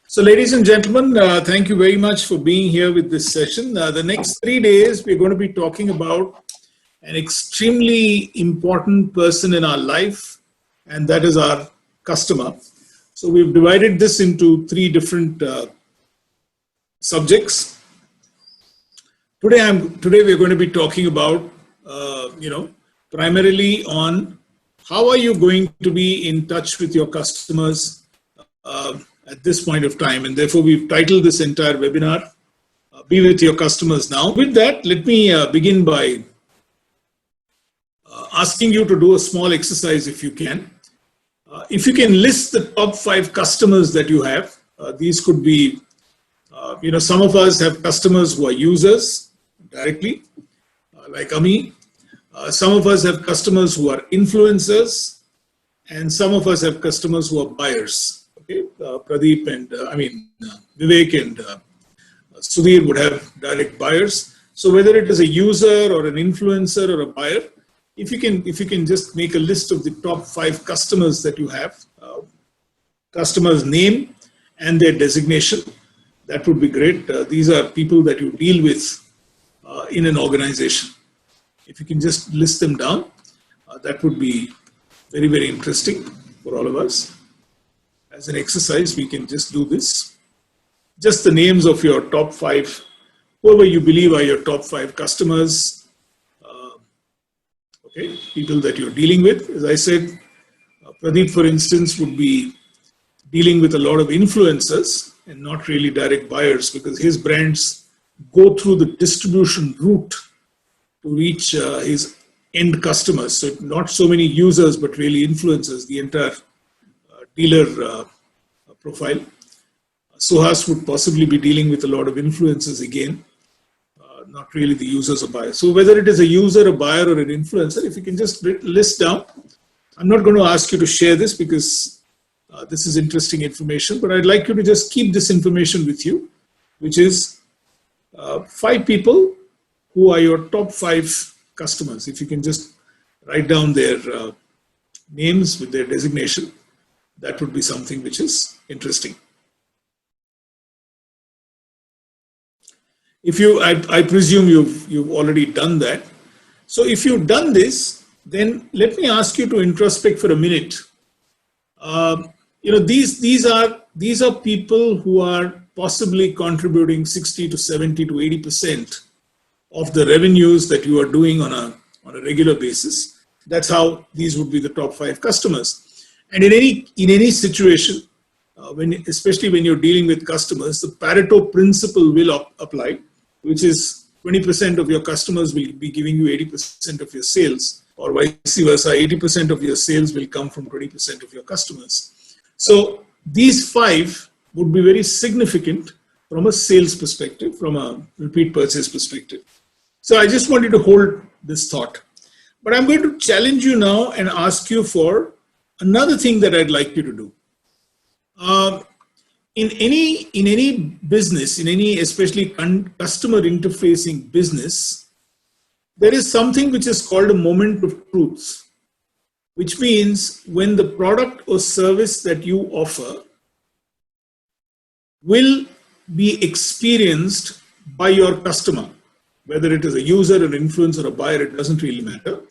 So, ladies and gentlemen, thank you very much for being here with this session. The next 3 days, we're going to be talking about an extremely important person in our life, and that is our customer. So, we've divided this into three different subjects. Today we're going to be talking about, primarily on how are you going to be in touch with your customers at this point of time, and therefore we've titled this entire webinar, Be With Your Customers Now. With that, let me begin by asking you to do a small exercise if you can. If you can list the top 5 customers that you have, these could be, some of us have customers who are users directly, like Ami. Some of us have customers who are influencers, and some of us have customers who are buyers. Okay, Pradeep and Vivek and Sudhir would have direct buyers. So whether it is a user or an influencer or a buyer, if you can just make a list of the top 5 customers that you have, customers' name and their designation, that would be great. These are people that you deal with in an organization. If you can just list them down, that would be very, very interesting for all of us. As an exercise, we can just do this. Just the names of your top 5, whoever you believe are your top 5 customers, people that you're dealing with. As I said, Pradeep, for instance, would be dealing with a lot of influencers and not really direct buyers, because his brands go through the distribution route to reach his end customers. So not so many users, but really influencers, the entire dealer profile. Suhas would possibly be dealing with a lot of influencers again, not really the users or buyers. So whether it is a user, a buyer, or an influencer, if you can just list down. I'm not going to ask you to share this because this is interesting information, but I'd like you to just keep this information with you, which is 5 people who are your top 5 customers. If you can just write down their names with their designation, that would be something which is interesting. If I presume you've already done that. So if you've done this, then let me ask you to introspect for a minute. These are people who are possibly contributing 60 to 70 to 80% of the revenues that you are doing on a regular basis. That's how these would be the top 5 customers. And in any situation, especially when you're dealing with customers, the Pareto principle will apply, which is 20% of your customers will be giving you 80% of your sales, or vice versa, 80% of your sales will come from 20% of your customers. So these 5 would be very significant from a sales perspective, from a repeat purchase perspective. So I just want you to hold this thought. But I'm going to challenge you now and ask you for another thing that I'd like you to do. In any business, in any especially customer interfacing business, there is something which is called a moment of truth, which means when the product or service that you offer will be experienced by your customer, whether it is a user, an influencer, or a buyer, it doesn't really matter.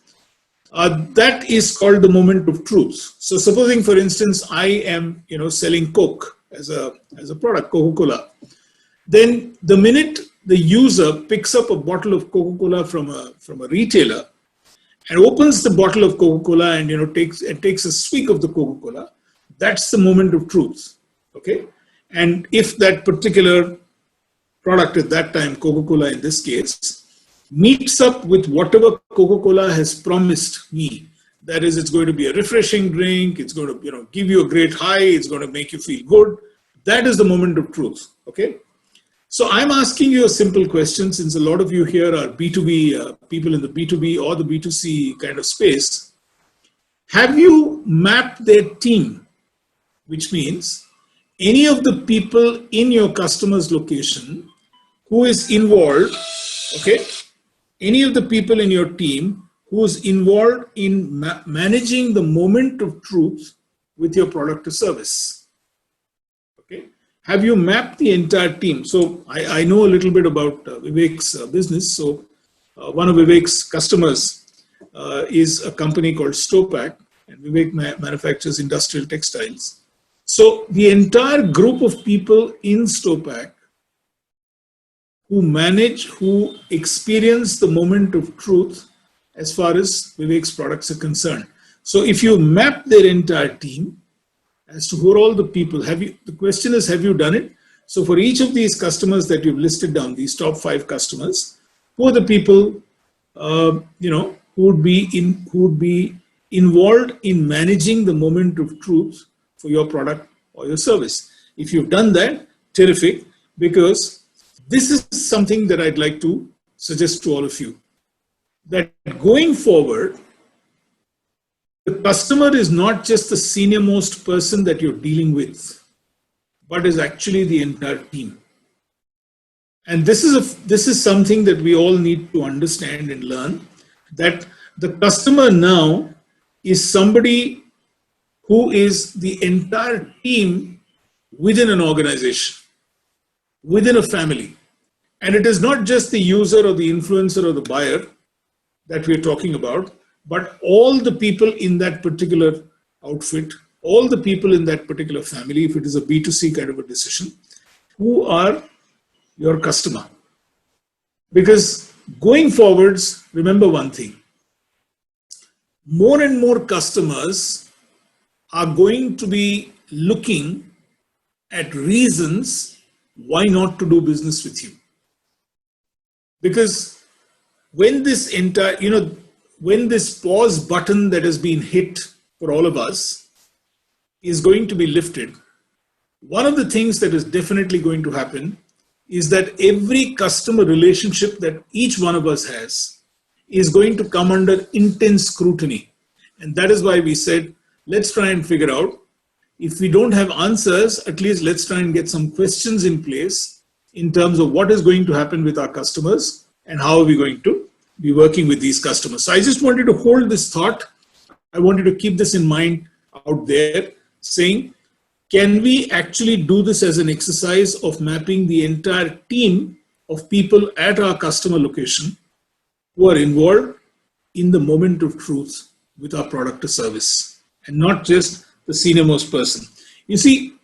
That is called the moment of truth. So supposing, for instance, I am selling Coke as a product, Coca-Cola. Then the minute the user picks up a bottle of Coca-Cola from a retailer and opens the bottle of Coca-Cola and takes a swig of the Coca-Cola, that's the moment of truth. Okay? And if that particular product at that time, Coca-Cola in this case, meets up with whatever Coca-Cola has promised me, that is, it's going to be a refreshing drink, it's going to give you a great high, it's going to make you feel good, that is the moment of truth. Okay? So I'm asking you a simple question, since a lot of you here are B2B, people in the B2B or the B2C kind of space. Have you mapped their team? Which means any of the people in your customer's location who is involved, okay? Any of the people in your team who is involved in managing the moment of truth with your product or service. Okay? Have you mapped the entire team? So I know a little bit about Vivek's business. So one of Vivek's customers is a company called Stopak, and Vivek manufactures industrial textiles. So the entire group of people in Stopak who experience the moment of truth as far as Vivek's products are concerned. So if you map their entire team as to who are all the people, the question is, have you done it? So for each of these customers that you've listed down, these top 5 customers, who are the people, who would be involved in managing the moment of truth for your product or your service? If you've done that, terrific, because this is something that I'd like to suggest to all of you, that going forward, the customer is not just the senior most person that you're dealing with, but is actually the entire team. And this is something that we all need to understand and learn, that the customer now is somebody who is the entire team within an organization, within a family. And it is not just the user or the influencer or the buyer that we're talking about, but all the people in that particular outfit, all the people in that particular family, if it is a B2C kind of a decision, who are your customer. Because going forwards, remember one thing, more and more customers are going to be looking at reasons why not to do business with you. Because when this entire, when this pause button that has been hit for all of us is going to be lifted, one of the things that is definitely going to happen is that every customer relationship that each one of us has is going to come under intense scrutiny. And that is why we said, let's try and figure out, if we don't have answers, at least let's try and get some questions in place in terms of what is going to happen with our customers and how are we going to be working with these customers. So I just wanted to hold this thought. I wanted to keep this in mind out there, saying, can we actually do this as an exercise of mapping the entire team of people at our customer location who are involved in the moment of truth with our product or service, and not just the senior most person. You see,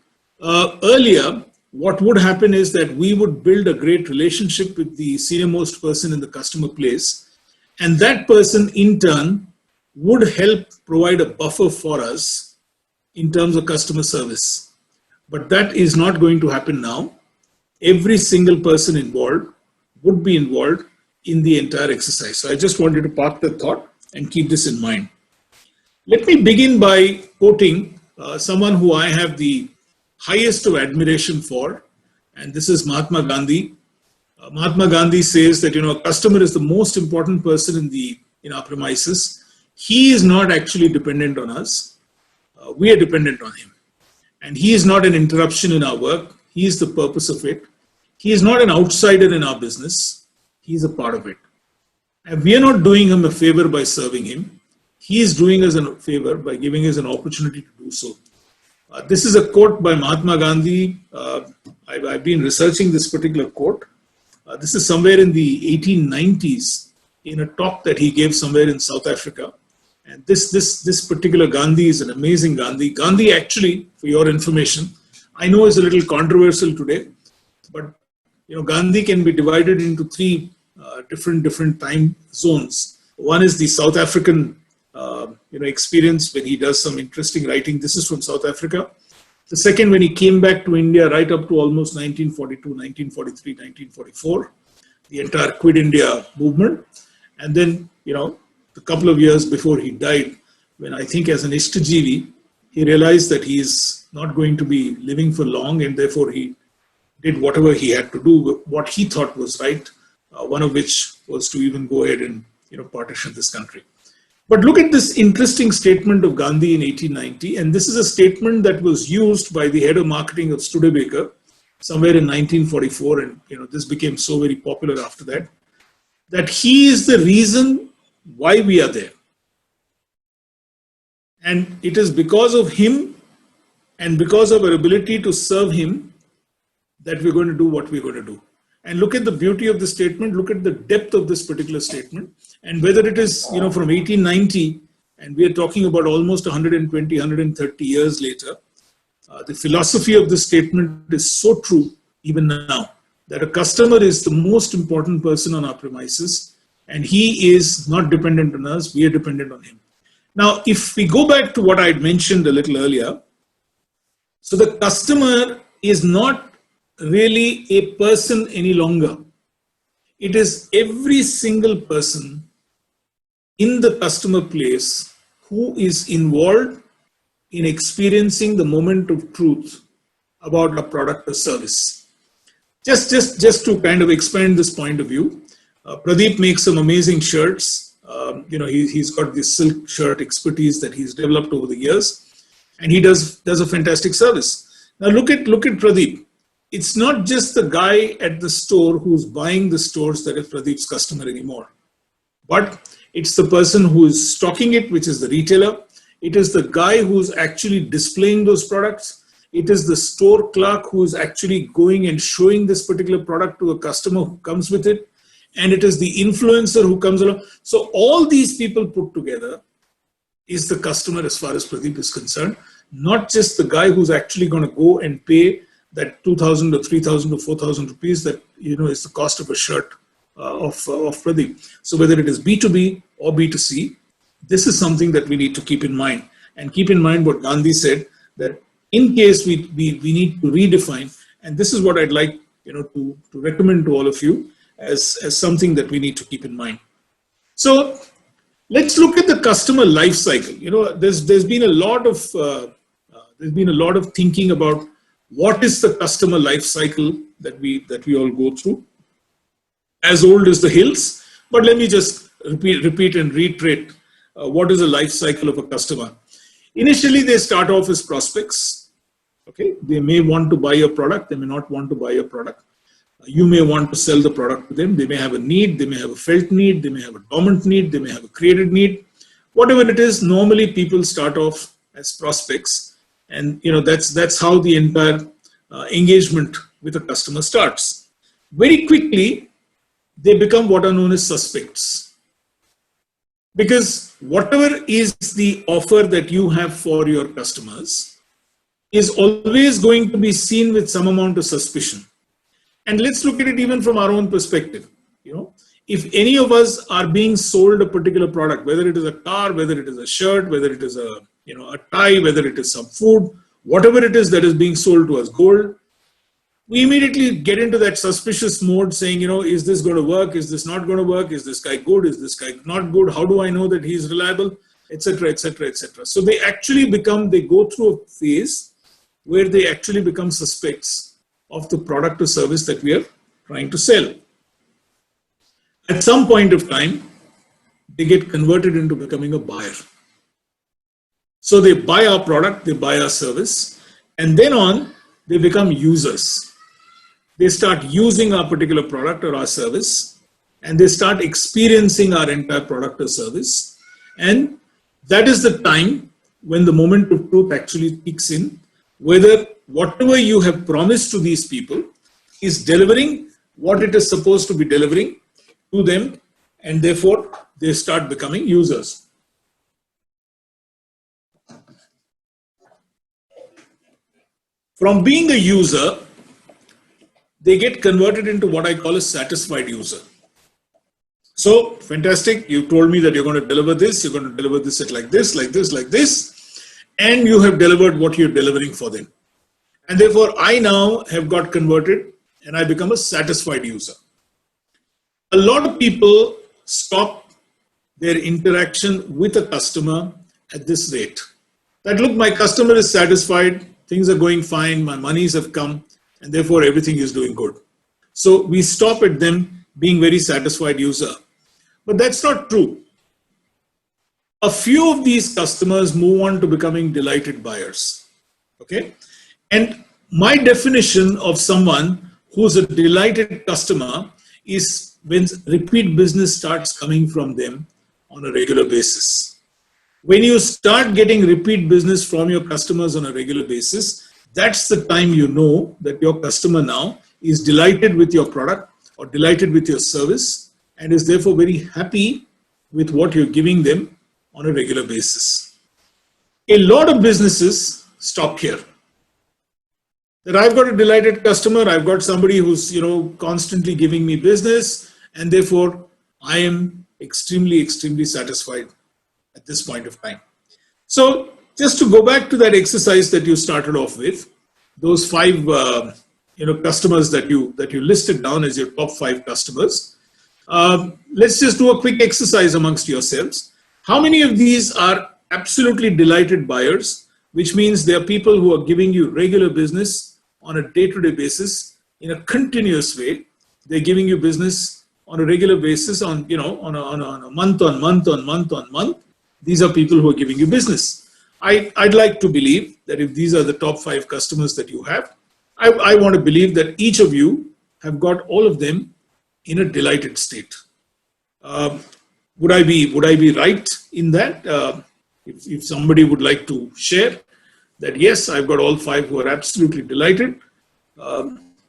earlier, what would happen is that we would build a great relationship with the senior most person in the customer place, and that person in turn would help provide a buffer for us in terms of customer service. But that is not going to happen now. Every single person involved would be involved in the entire exercise. So I just wanted to park the thought and keep this in mind. Let me begin by quoting someone who I have the highest of admiration for, and this is Mahatma Gandhi. Mahatma Gandhi says that, a customer is the most important person in our premises. He is not actually dependent on us. We are dependent on him. And he is not an interruption in our work. He is the purpose of it. He is not an outsider in our business. He is a part of it. And we are not doing him a favor by serving him. He is doing us a favor by giving us an opportunity to do so. This is a quote by Mahatma Gandhi. I've been researching this particular quote. This is somewhere in the 1890s in a talk that he gave somewhere in South Africa. And this particular Gandhi is an amazing Gandhi. Gandhi actually, for your information, I know is a little controversial today, but Gandhi can be divided into 3 different time zones. One is the South African experience when he does some interesting writing. This is from South Africa. The second, when he came back to India right up to almost 1942, 1943, 1944, the entire Quit India movement. And then, a couple of years before he died, when I think as an Ishtajeevi, he realized that he is not going to be living for long, and therefore he did whatever he had to do, what he thought was right, one of which was to even go ahead and partition this country. But look at this interesting statement of Gandhi in 1890, and this is a statement that was used by the head of marketing of Studebaker somewhere in 1944, and this became so very popular after that, that he is the reason why we are there. And it is because of him and because of our ability to serve him that we're going to do what we're going to do. And look at the beauty of the statement, look at the depth of this particular statement, and whether it is, from 1890, and we are talking about almost 120, 130 years later, the philosophy of this statement is so true even now, that a customer is the most important person on our premises, and he is not dependent on us, we are dependent on him. Now, if we go back to what I had mentioned a little earlier, so the customer is not really a person any longer. It is every single person in the customer place who is involved in experiencing the moment of truth about a product or service. Just to kind of expand this point of view, Pradeep makes some amazing shirts. He's got this silk shirt expertise that he's developed over the years, and he does a fantastic service. Now look at Pradeep. It's not just the guy at the store who's buying the stores that is Pradeep's customer anymore, but it's the person who is stocking it, which is the retailer. It is the guy who's actually displaying those products. It is the store clerk who is actually going and showing this particular product to a customer who comes with it. And it is the influencer who comes along. So all these people put together is the customer as far as Pradeep is concerned, not just the guy who's actually going to go and pay that 2,000 or 3,000 or 4,000 rupees that is the cost of a shirt of Pradeep. So whether it is B2B or B2C, this is something that we need to keep in mind. And keep in mind what Gandhi said, that in case we need to redefine, and this is what I'd like to recommend to all of you as something that we need to keep in mind. So let's look at the customer life cycle. There's been a lot of thinking about what is the customer life cycle that we all go through, as old as the hills. But let me just repeat and reiterate what is the life cycle of a customer. Initially, they start off as prospects. Okay, they may want to buy your product, they may not want to buy your product. You may want to sell the product to them. They may have a need, they may have a felt need, they may have a dormant need, they may have a created need. Whatever it is, normally people start off as prospects, and that's how the entire engagement with a customer starts. Very quickly, they become what are known as suspects. Because whatever is the offer that you have for your customers is always going to be seen with some amount of suspicion. And let's look at it even from our own perspective. If any of us are being sold a particular product, whether it is a car, whether it is a shirt, whether it is a tie, whether it is some food, whatever it is that is being sold to us, gold, we immediately get into that suspicious mode saying, is this going to work? Is this not going to work? Is this guy good? Is this guy not good? How do I know that he's reliable? Etc., etc., etc. So they go through a phase where they actually become suspects of the product or service that we are trying to sell. At some point of time, they get converted into becoming a buyer. So they buy our product, they buy our service, and then on, they become users. They start using our particular product or our service, and they start experiencing our entire product or service. And that is the time when the moment of truth actually kicks in, whether whatever you have promised to these people is delivering what it is supposed to be delivering to them, and therefore they start becoming users. From being a user, they get converted into what I call a satisfied user. So, fantastic, you told me that you're going to deliver this, you're going to deliver this at like this, like this, like this, and you have delivered what you're delivering for them. And therefore, I now have got converted and I become a satisfied user. A lot of people stop their interaction with a customer at this rate. That, look, my customer is satisfied, things are going fine, my monies have come, and therefore everything is doing good. So we stop at them being very satisfied user. But that's not true. A few of these customers move on to becoming delighted buyers. Okay? And my definition of someone who's a delighted customer is when repeat business starts coming from them on a regular basis. When you start getting repeat business from your customers on a regular basis, That's the time you know that your customer now is delighted with your product or delighted with your service and is therefore very happy with what you're giving them on a regular basis. A lot of businesses stop here. That I've got a delighted customer, I've got somebody who's constantly giving me business, and therefore I am extremely satisfied at this point of time. So just to go back to that exercise that you started off with, those five customers that you listed down as your top 5 customers. Let's just do a quick exercise amongst yourselves. How many of these are absolutely delighted buyers, which means they are people who are giving you regular business on a day-to-day basis in a continuous way? They're giving you business on a regular basis on a month on month. These are people who are giving you business. I'd like to believe that if these are the top 5 customers that you have, I want to believe that each of you have got all of them in a delighted state. Would I be right in that? If somebody would like to share that, yes, I've got all 5 who are absolutely delighted.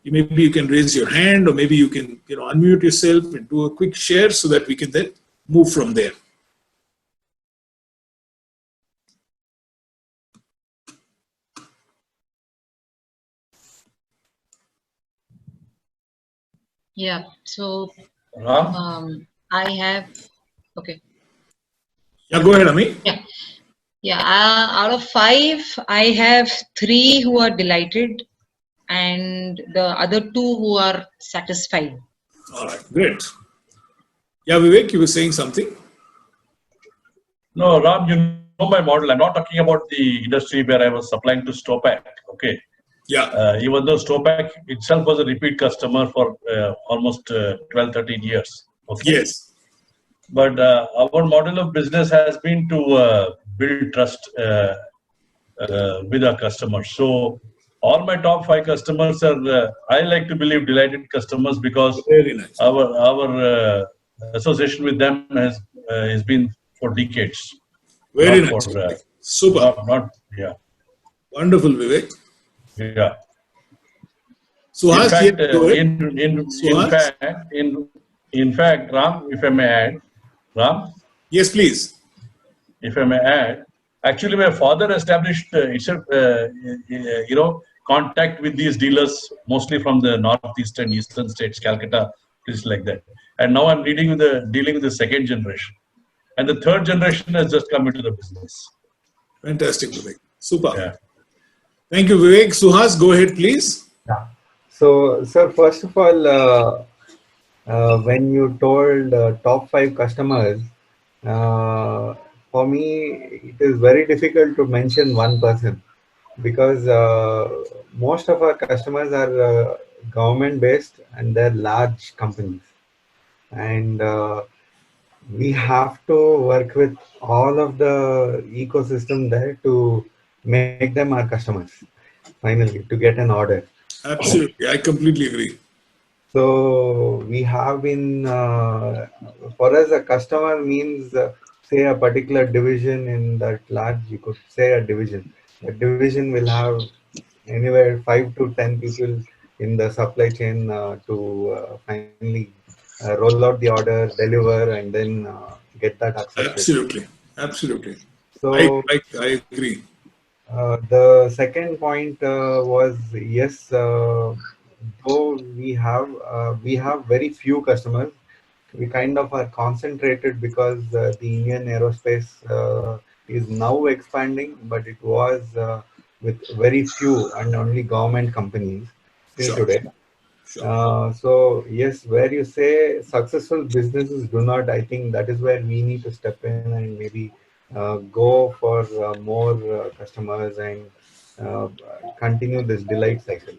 Maybe you can raise your hand, or maybe you can unmute yourself and do a quick share so that we can then move from there. Yeah, so Ram? I have, okay. Yeah, go ahead, Ami. Yeah, out of 5, I have 3 who are delighted and the other 2 who are satisfied. All right, great. Yeah, Vivek, you were saying something? No, Ram, you know my model. I'm not talking about the industry where I was supplying to Stopac. Okay. Yeah. Even though Stopac itself was a repeat customer for almost 12, 13 years. Okay. Yes. But our model of business has been to build trust with our customers. So all my top 5 customers are, I like to believe, delighted customers, because very nice. Our association with them has been for decades. Very nice. Super. Yeah. Wonderful, Vivek. Yeah. Suhas, in fact, Ram, if I may add, Ram? Yes, please. If I may add, actually my father established contact with these dealers, mostly from the northeast and eastern states, Calcutta, places like that. And now I'm dealing with the second generation. And the third generation has just come into the business. Fantastic, Vivek. Super. Yeah. Thank you, Vivek. Suhas, go ahead, please. Yeah. So, sir, first of all, when you told top 5 customers, for me, it is very difficult to mention one person, because most of our customers are government-based and they're large companies. And we have to work with all of the ecosystem there to make them our customers, finally, to get an order. Absolutely. I completely agree. So we have been, for us, a customer means, say, a particular division in that large, you could say a division. A division will have anywhere 5 to 10 people in the supply chain to finally roll out the order, deliver, and then get that accepted. Absolutely. So I agree. the second point was, yes, though we have very few customers, we kind of are concentrated because the Indian aerospace is now expanding, but it was with very few and only government companies till today. So yes, where you say successful businesses do not, I think that is where we need to step in and maybe go for more customers and continue this delight cycle.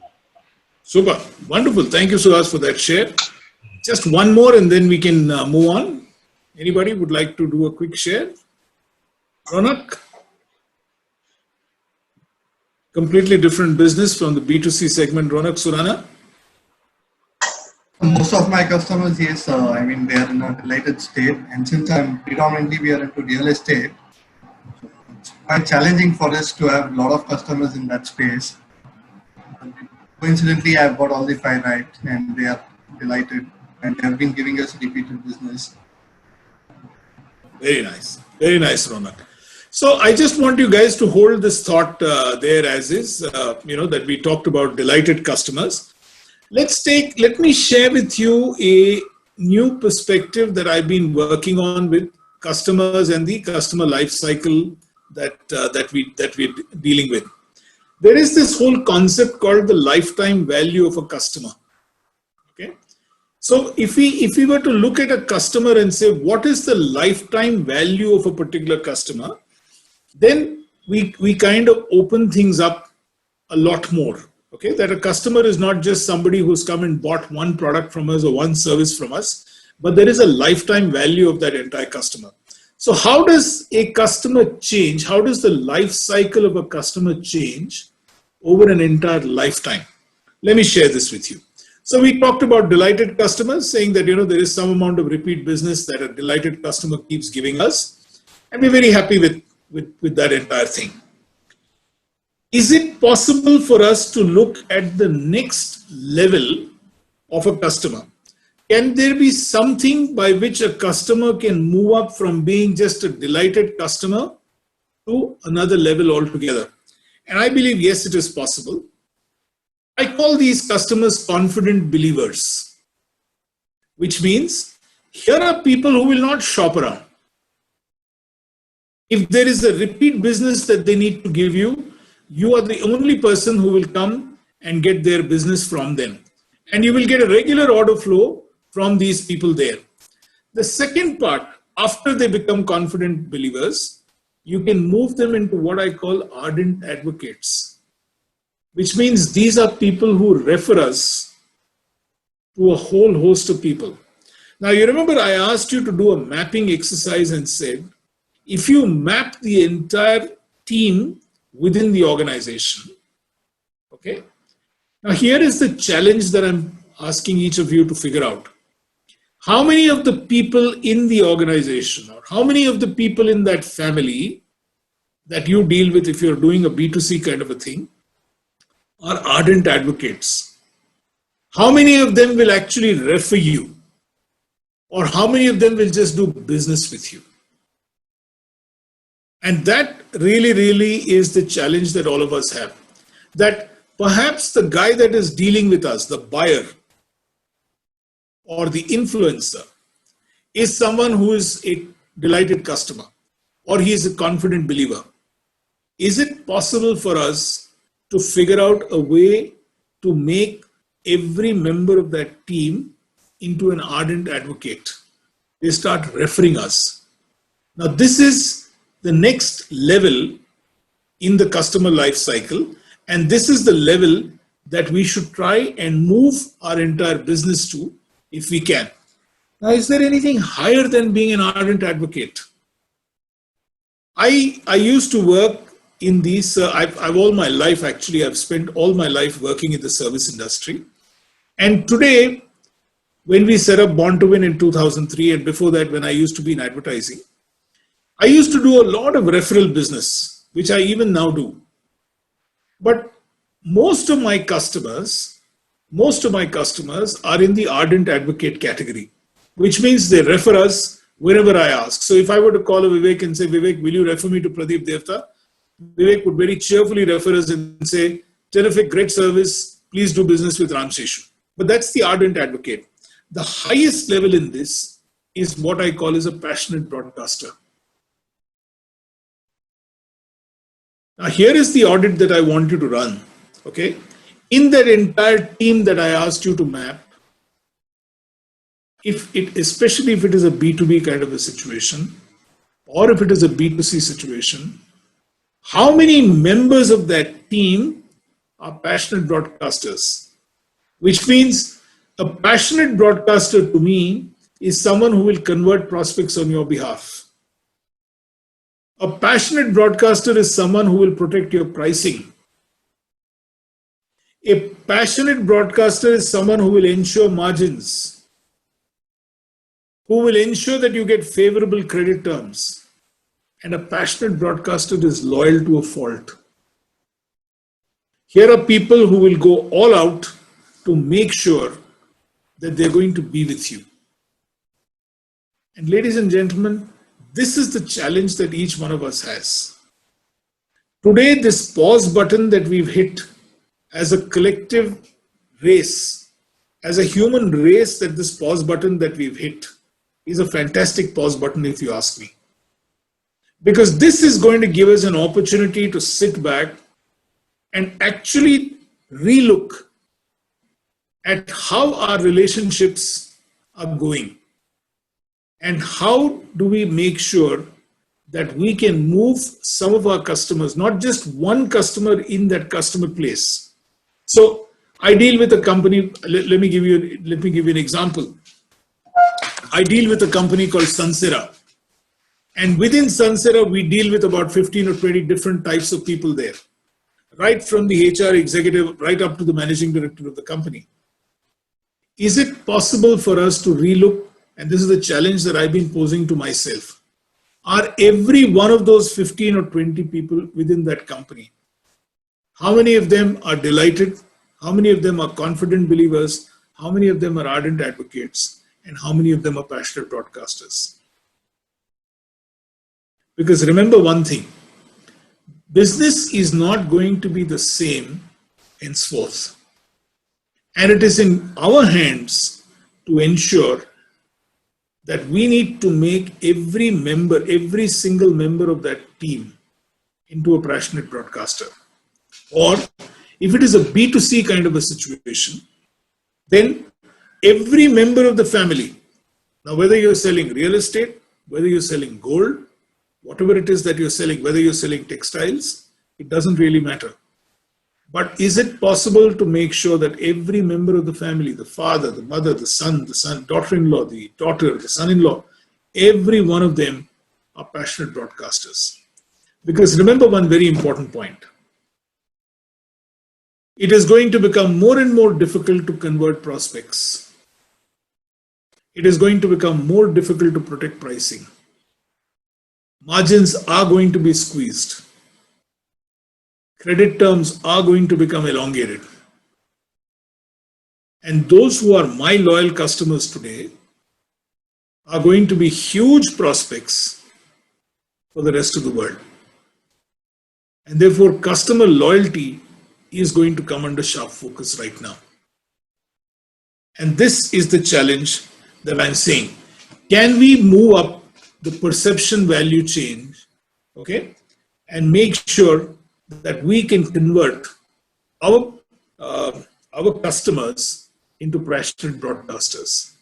Super. Wonderful. Thank you, Suhas, for that share. Just one more and then we can move on. Anybody would like to do a quick share? Ronak? Completely different business from the B2C segment. Ronak Surana? Most of my customers, yes, they are in a delighted state. And since predominantly we are into real estate, it's quite challenging for us to have a lot of customers in that space. coincidentally, I've got all the 5 right, and they are delighted, and they have been giving us repeated business. Very nice. Very nice, Ronak. So I just want you guys to hold this thought there as is, that we talked about delighted customers. Let me share with you a new perspective that I've been working on with customers and the customer life cycle that we're dealing with. There is this whole concept called the lifetime value of a customer. Okay. So if we were to look at a customer and say, what is the lifetime value of a particular customer, then we kind of open things up a lot more. Okay, that a customer is not just somebody who's come and bought one product from us or one service from us, but there is a lifetime value of that entire customer. So how does a customer change? How does the life cycle of a customer change over an entire lifetime? Let me share this with you. So we talked about delighted customers, saying that there is some amount of repeat business that a delighted customer keeps giving us, and we're very happy with that entire thing. Is it possible for us to look at the next level of a customer? Can there be something by which a customer can move up from being just a delighted customer to another level altogether? And I believe, yes, it is possible. I call these customers confident believers, which means here are people who will not shop around. If there is a repeat business that they need to give you, you are the only person who will come and get their business from them. And you will get a regular order flow from these people there. The second part, after they become confident believers, you can move them into what I call ardent advocates, which means these are people who refer us to a whole host of people. Now, you remember I asked you to do a mapping exercise and said, if you map the entire team within the organization, okay? Now, here is the challenge that I'm asking each of you to figure out. How many of the people in the organization, or how many of the people in that family that you deal with if you're doing a B2C kind of a thing, are ardent advocates? How many of them will actually refer you? Or how many of them will just do business with you? And that really is the challenge that all of us have. That perhaps the guy that is dealing with us, the buyer or the influencer, is someone who is a delighted customer, or he is a confident believer. Is it possible for us to figure out a way to make every member of that team into an ardent advocate? They start referring us. Now, this is the next level in the customer life cycle, and this is the level that we should try and move our entire business to if we can. Now, is there anything higher than being an ardent advocate? I used to work in these, I've all my life, actually, I've spent all my life working in the service industry. And today, when we set up Born to Win in 2003, and before that, when I used to be in advertising, I used to do a lot of referral business, which I even now do. But most of my customers are in the ardent advocate category, which means they refer us whenever I ask. So if I were to call a Vivek and say, Vivek, will you refer me to Pradeep Devta? Vivek would very cheerfully refer us and say, terrific, great service, please do business with Ram Seshu. But that's the ardent advocate. The highest level in this is what I call as a passionate broadcaster. Now, here is the audit that I want you to run, okay? In that entire team that I asked you to map, especially if it is a B2B kind of a situation, or if it is a B2C situation, how many members of that team are passionate broadcasters? Which means a passionate broadcaster to me is someone who will convert prospects on your behalf. A passionate broadcaster is someone who will protect your pricing. A passionate broadcaster is someone who will ensure margins, who will ensure that you get favorable credit terms. And a passionate broadcaster is loyal to a fault. Here are people who will go all out to make sure that they're going to be with you. And ladies and gentlemen, this is the challenge that each one of us has. Today, this pause button that we've hit as a collective race, as a human race, that this pause button that we've hit is a fantastic pause button if you ask me. Because this is going to give us an opportunity to sit back and actually relook at how our relationships are going and how do we make sure that we can move some of our customers, not just one customer in that customer place. So I deal with a company, let me give you an example. I deal with a company called Sansera. And within Sansera, we deal with about 15 or 20 different types of people there, right from the HR executive right up to the managing director of the company. Is it possible for us to relook, and this is the challenge that I've been posing to myself, are every one of those 15 or 20 people within that company, how many of them are delighted, how many of them are confident believers, how many of them are ardent advocates, and how many of them are passionate broadcasters? Because remember one thing, business is not going to be the same henceforth. And it is in our hands to ensure that we need to make every single member of that team into a passionate broadcaster. Or if it is a B2C kind of a situation, then every member of the family, now whether you're selling real estate, whether you're selling gold, whatever it is that you're selling, whether you're selling textiles, it doesn't really matter. But is it possible to make sure that every member of the family, the father, the mother, the son, daughter-in-law, the daughter, the son-in-law, every one of them are passionate broadcasters? Because remember one very important point. It is going to become more and more difficult to convert prospects. It is going to become more difficult to protect pricing. Margins are going to be squeezed. Credit terms are going to become elongated. And those who are my loyal customers today are going to be huge prospects for the rest of the world. And therefore, customer loyalty is going to come under sharp focus right now. And this is the challenge that I'm saying. Can we move up the perception value chain, okay, and make sure that we can convert our customers into passionate broadcasters?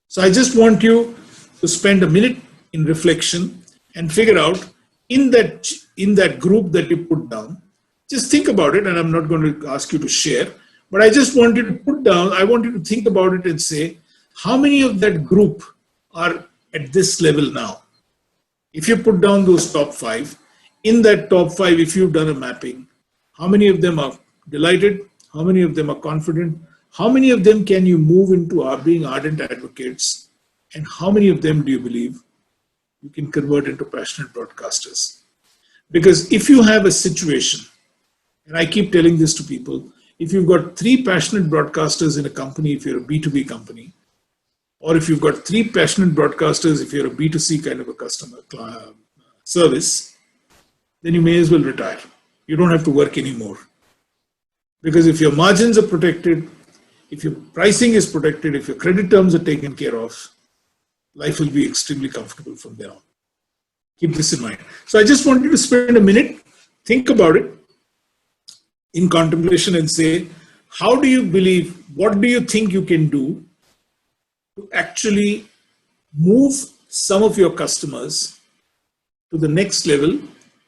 So I just want you to spend a minute in reflection and figure out in that group that you put down, just think about it, and I'm not going to ask you to share, but I just want you to I want you to think about it and say, how many of that group are at this level now? If you put down those top 5, in that top 5, if you've done a mapping, how many of them are delighted? How many of them are confident? How many of them can you move into being ardent advocates? And how many of them do you believe you can convert into passionate broadcasters? Because if you have a situation, and I keep telling this to people, if you've got 3 passionate broadcasters in a company, if you're a B2B company, or if you've got 3 passionate broadcasters, if you're a B2C kind of a customer service, then you may as well retire. You don't have to work anymore. Because if your margins are protected, if your pricing is protected, if your credit terms are taken care of, life will be extremely comfortable from there on. Keep this in mind. So I just want you to spend a minute, think about it in contemplation and say, how do you believe, what do you think you can do to actually move some of your customers to the next level,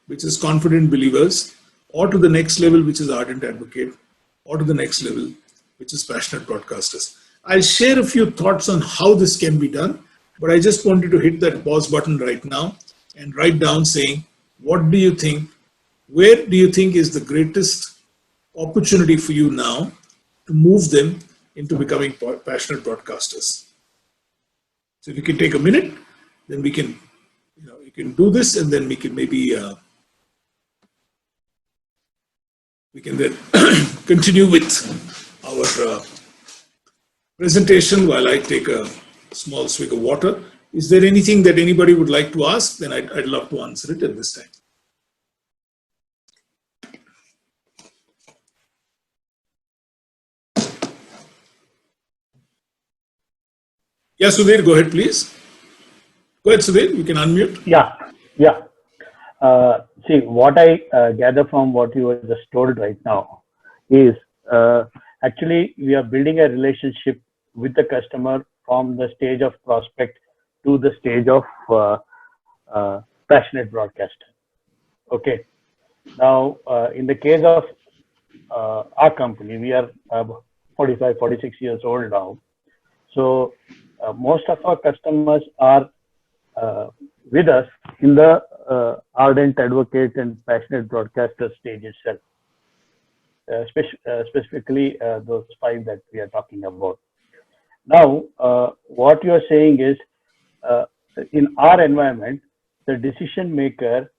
which is confident believers, or to the next level, which is ardent advocate, or to the next level, which is passionate broadcasters. I'll share a few thoughts on how this can be done, but I just wanted to hit that pause button right now and write down saying, what do you think, where do you think is the greatest opportunity for you now to move them into becoming passionate broadcasters? So if you can take a minute, then we can, you can do this, and then we can maybe we can then continue with our presentation while I take a small swig of water. Is there anything that anybody would like to ask? Then I'd love to answer it at this time. Yeah, Sudhir, go ahead, please. Go ahead, Sudhir. You can unmute. Yeah. See, what I gather from what you were just told right now is actually we are building a relationship with the customer from the stage of prospect to the stage of passionate broadcaster. Okay. Now, in the case of our company, we are 45, 46 years old now. So most of our customers are with us in the ardent advocate and passionate broadcaster stage itself, specifically those 5 that we are talking about. Now, what you are saying is, in our environment, the decision maker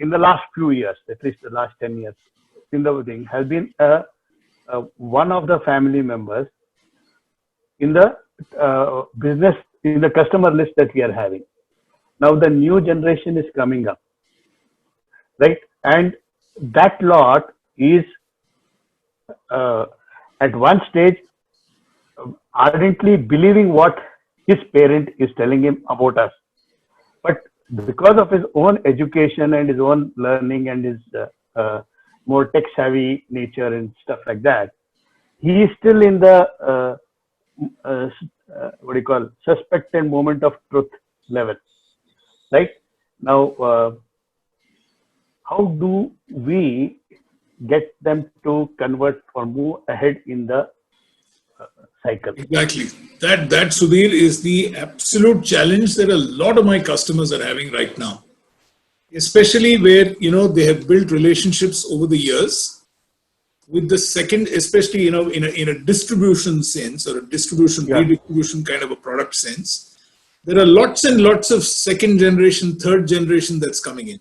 in the last few years, at least the last 10 years, in the thing has been one of the family members in the business, in the customer list that we are having. Now the new generation is coming up, right? And that lot is at one stage ardently believing what his parent is telling him about us. But because of his own education and his own learning and his more tech savvy nature and stuff like that, he is still in the what do you call, suspect and moment of truth level, right? Now, how do we get them to convert or move ahead in the cycle? Exactly. That Sudhir is the absolute challenge that a lot of my customers are having right now, especially where they have built relationships over the years with the second, especially in a distribution sense or a distribution redistribution kind of a product sense. There are lots and lots of second generation, third generation that's coming in.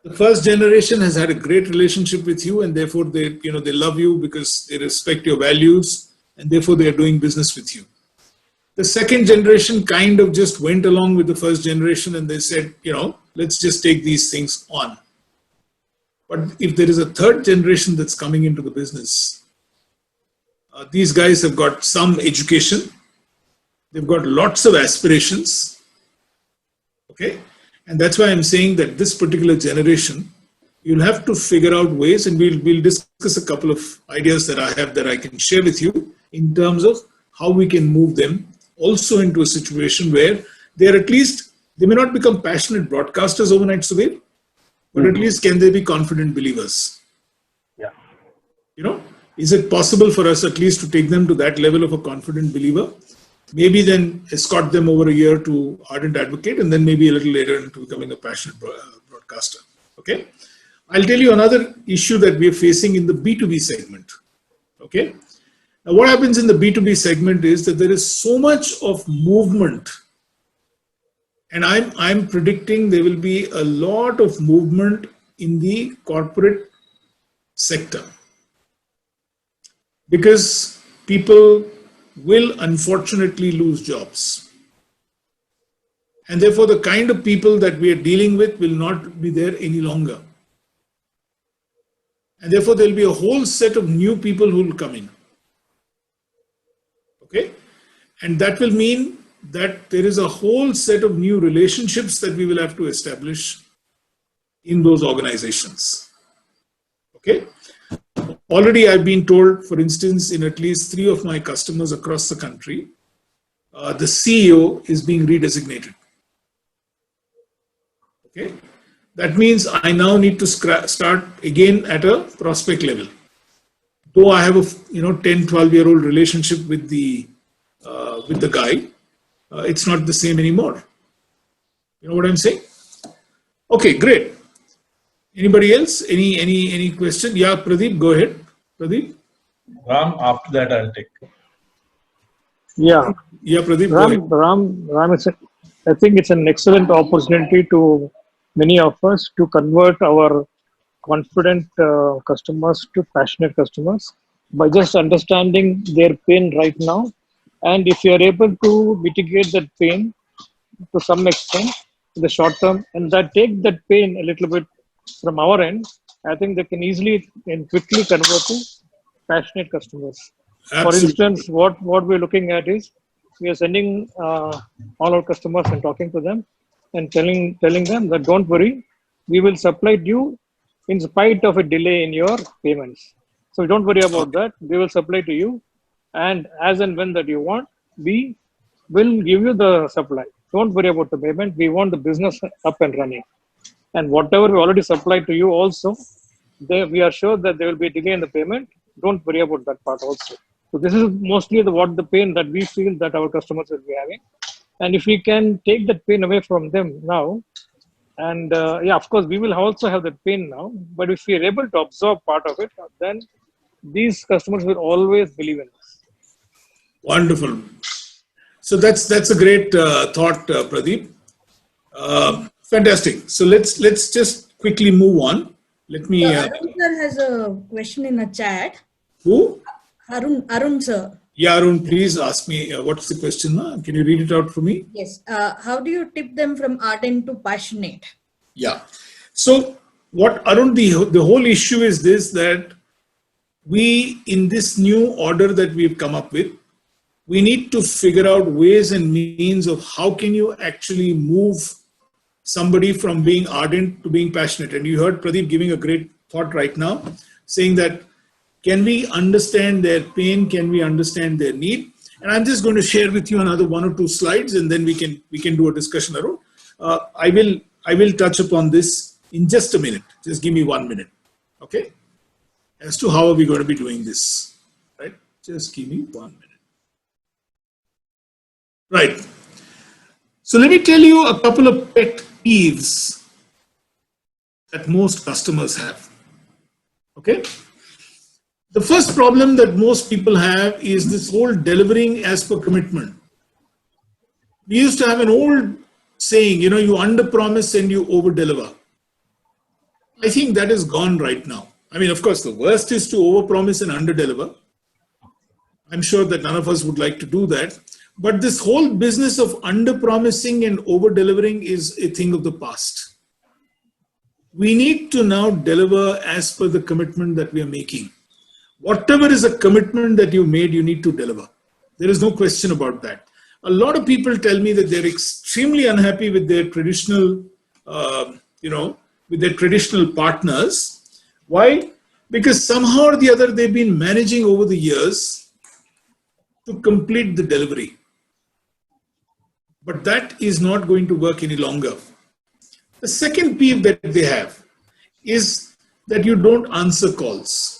The first generation has had a great relationship with you, and therefore they love you because they respect your values, and therefore they are doing business with you. The second generation kind of just went along with the first generation, and they said, let's just take these things on. But if there is a third generation that's coming into the business, these guys have got some education, they've got lots of aspirations, okay? And that's why I'm saying that this particular generation, you'll have to figure out ways, and we'll discuss a couple of ideas that I have that I can share with you in terms of how we can move them also into a situation where they're at least, they may not become passionate broadcasters overnight, Sudhir, but at least can they be confident believers? Yeah. Is it possible for us at least to take them to that level of a confident believer? Maybe then escort them over a year to ardent advocate, and then maybe a little later into becoming a passionate broadcaster. Okay. I'll tell you another issue that we are facing in the B2B segment. Okay. Now, what happens in the B2B segment is that there is so much of movement, and I'm predicting there will be a lot of movement in the corporate sector, because people will unfortunately lose jobs. And therefore, the kind of people that we are dealing with will not be there any longer. And therefore, there will be a whole set of new people who will come in. Okay? And that will mean that there is a whole set of new relationships that we will have to establish in those organizations. Okay? Already I've been told, for instance, in at least 3 of my customers across the country, the CEO is being redesignated. Okay? That means I now need to start again at a prospect level. Though I have a 10, 12-year-old relationship with the guy, it's not the same anymore. You know what I'm saying? Okay, great. Anybody else? Any question? Yeah, Pradeep, go ahead. Pradeep? Ram, after that I'll take. Yeah, Yeah, Pradeep, go ahead. Ram, I think it's an excellent opportunity to many of us to convert our confident customers to passionate customers by just understanding their pain right now. And if you are able to mitigate that pain to some extent in the short term, and that take that pain a little bit from our end, I think they can easily and quickly convert to passionate customers. For Absolutely. instance, what we're looking at is we are sending all our customers and talking to them and telling them that don't worry, we will supply you in spite of a delay in your payments. So don't worry about Okay. that. We will supply to you, and as and when that you want, we will give you the supply. Don't worry about the payment. We want the business up and running. And whatever we already supplied to you also, we are sure that there will be a delay in the payment. Don't worry about that part also. So this is mostly what the pain that we feel that our customers will be having. And if we can take that pain away from them now, and yeah, of course, we will also have that pain now. But if we are able to absorb part of it, then these customers will always believe in us. Wonderful. So that's a great thought, Pradeep. Fantastic. So let's just quickly move on. Let So me. Arun sir has a question in the chat. Who? Arun sir. Yeah, Arun, please ask me what's the question. Can you read it out for me? Yes. How do you tip them from ardent to passionate? Yeah. So what Arun, the whole issue is this, that we, in this new order that we've come up with, we need to figure out ways and means of how can you actually move somebody from being ardent to being passionate. And you heard Pradeep giving a great thought right now, saying that can we understand their pain? Can we understand their need? And I'm just going to share with you another one or two slides, and then we can do a discussion around. I will touch upon this in just a minute. Just give me 1 minute, okay? As to how are we going to be doing this, right? Just give me 1 minute. Right. So let me tell you a couple of pet peeves that most customers have. Okay. The first problem that most people have is this whole delivering as per commitment. We used to have an old saying, you under promise and you over deliver. I think that is gone right now. I mean, of course, the worst is to over promise and under deliver. I'm sure that none of us would like to do that. But this whole business of under promising and over delivering is a thing of the past. We need to now deliver as per the commitment that we are making. Whatever is a commitment that you made, you need to deliver. There is no question about that. A lot of people tell me that they're extremely unhappy with their traditional, with their traditional partners. Why? Because somehow or the other they've been managing over the years to complete the delivery. But that is not going to work any longer. The second peeve that they have is that you don't answer calls.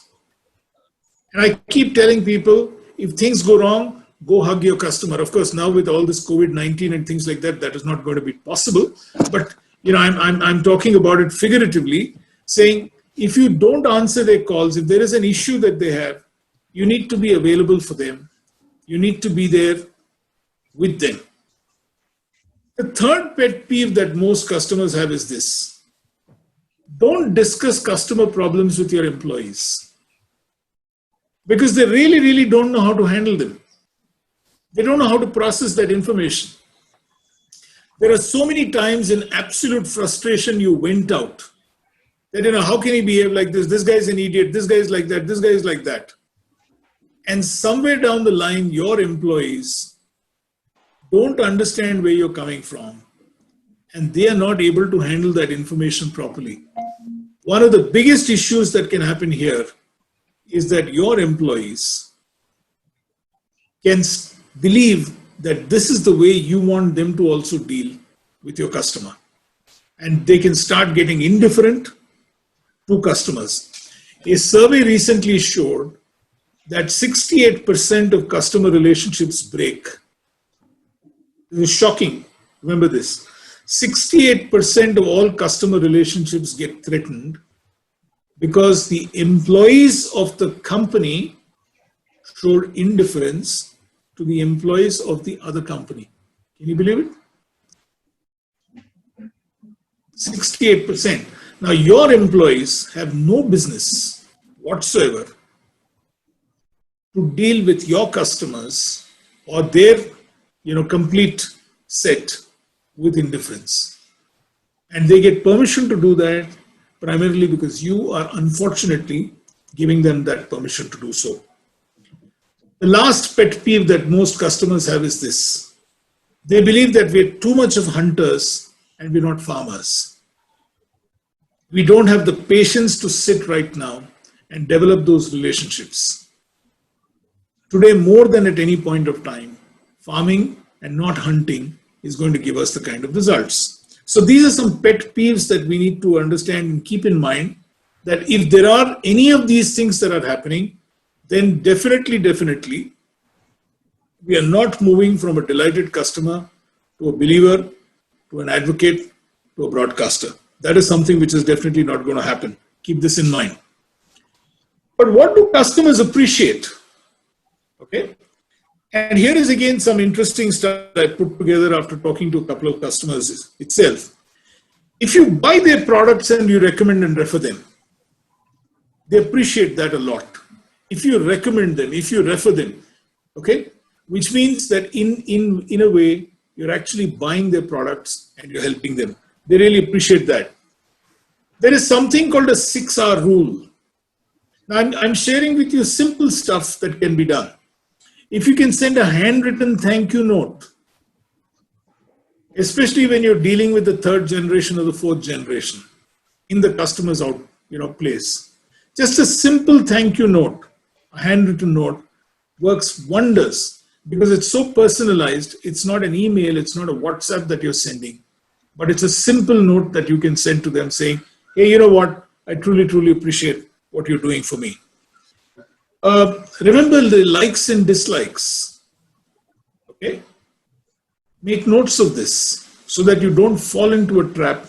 And I keep telling people, if things go wrong, go hug your customer. Of course, now with all this COVID-19 and things like that, that is not going to be possible. But I'm talking about it figuratively, saying if you don't answer their calls, if there is an issue that they have, you need to be available for them. You need to be there with them. The third pet peeve that most customers have is this: don't discuss customer problems with your employees. Because they really, really don't know how to handle them. They don't know how to process that information. There are so many times in absolute frustration you went out that, how can he behave like this? This guy's an idiot. This guy is like that. This guy is like that. And somewhere down the line, your employees don't understand where you're coming from. And they are not able to handle that information properly. One of the biggest issues that can happen here is that your employees can believe that this is the way you want them to also deal with your customer. And they can start getting indifferent to customers. A survey recently showed that 68% of customer relationships break. This is shocking. Remember this. 68% of all customer relationships get threatened because the employees of the company showed indifference to the employees of the other company. Can you believe it? 68%. Now, your employees have no business whatsoever to deal with your customers or their, complete set with indifference. And they get permission to do that primarily because you are unfortunately giving them that permission to do so. The last pet peeve that most customers have is this. They believe that we're too much of hunters and we're not farmers. We don't have the patience to sit right now and develop those relationships. Today, more than at any point of time, farming and not hunting is going to give us the kind of results. So these are some pet peeves that we need to understand and keep in mind, that if there are any of these things that are happening, then definitely, we are not moving from a delighted customer to a believer, to an advocate, to a broadcaster. That is something which is definitely not going to happen. Keep this in mind. But what do customers appreciate? Okay. And here is again some interesting stuff I put together after talking to a couple of customers itself. If you buy their products and you recommend and refer them, they appreciate that a lot. If you recommend them, if you refer them, okay, which means that in a way, you're actually buying their products and you're helping them. They really appreciate that. There is something called a 6R rule. Now, I'm sharing with you simple stuff that can be done. If you can send a handwritten thank you note, especially when you're dealing with the third generation or the fourth generation in the customer's place, just a simple thank you note, a handwritten note, works wonders because it's so personalized. It's not an email, it's not a WhatsApp that you're sending, but it's a simple note that you can send to them saying, hey, you know what? I truly appreciate what you're doing for me. Remember the likes and dislikes. Okay? Make notes of this so that you don't fall into a trap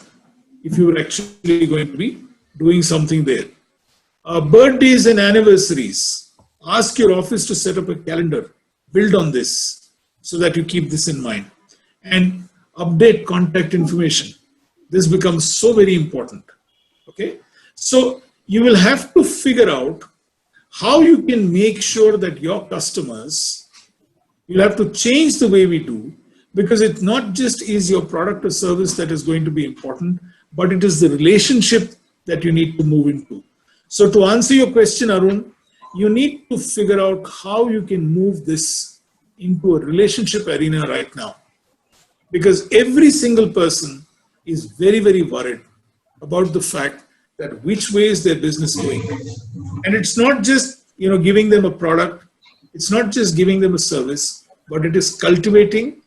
if you're actually going to be doing something there. Birthdays and anniversaries. Ask your office to set up a calendar. Build on this so that you keep this in mind. And update contact information. This becomes so very important. Okay? So you will have to figure out how you can make sure that your customers, you'll have to change the way we do, because it not just is your product or service that is going to be important, but it is the relationship that you need to move into. So to answer your question, Arun, you need to figure out how you can move this into a relationship arena right now. Because every single person is very worried about the fact that which way is their business going. And it's not just, giving them a product, it's not just giving them a service, but it is cultivating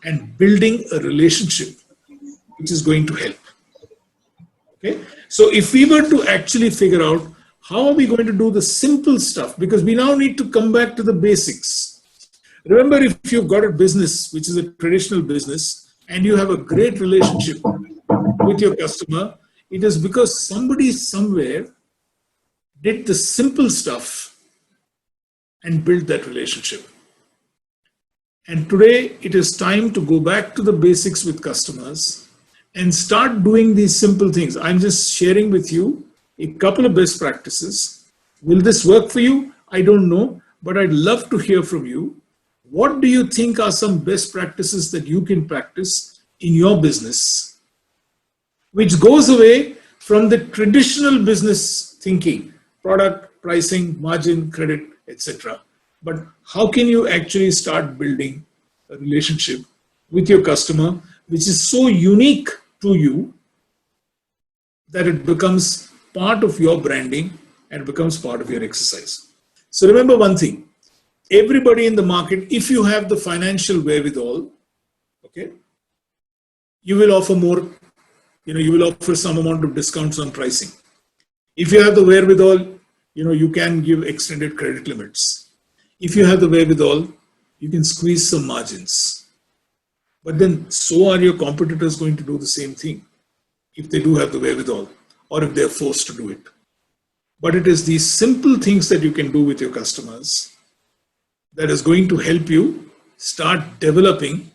and building a relationship which is going to help. Okay? So if we were to actually figure out how are we going to do the simple stuff, because we now need to come back to the basics. Remember, if you've got a business, which is a traditional business, and you have a great relationship with your customer, it is because somebody somewhere did the simple stuff and built that relationship. And today it is time to go back to the basics with customers and start doing these simple things. I'm just sharing with you a couple of best practices. Will this work for you? I don't know, but I'd love to hear from you. What do you think are some best practices that you can practice in your business, which goes away from the traditional business thinking, product, pricing, margin, credit, etc. But how can you actually start building a relationship with your customer, which is so unique to you that it becomes part of your branding and becomes part of your exercise. So remember one thing, everybody in the market, if you have the financial wherewithal, okay, you will offer more, you will offer some amount of discounts on pricing. If you have the wherewithal, you can give extended credit limits. If you have the wherewithal, you can squeeze some margins. But then so are your competitors going to do the same thing if they do have the wherewithal or if they're forced to do it. But it is these simple things that you can do with your customers that is going to help you start developing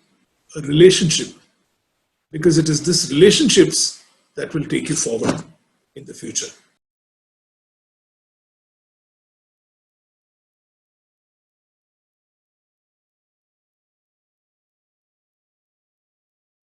a relationship, because it is this relationships that will take you forward. in the future.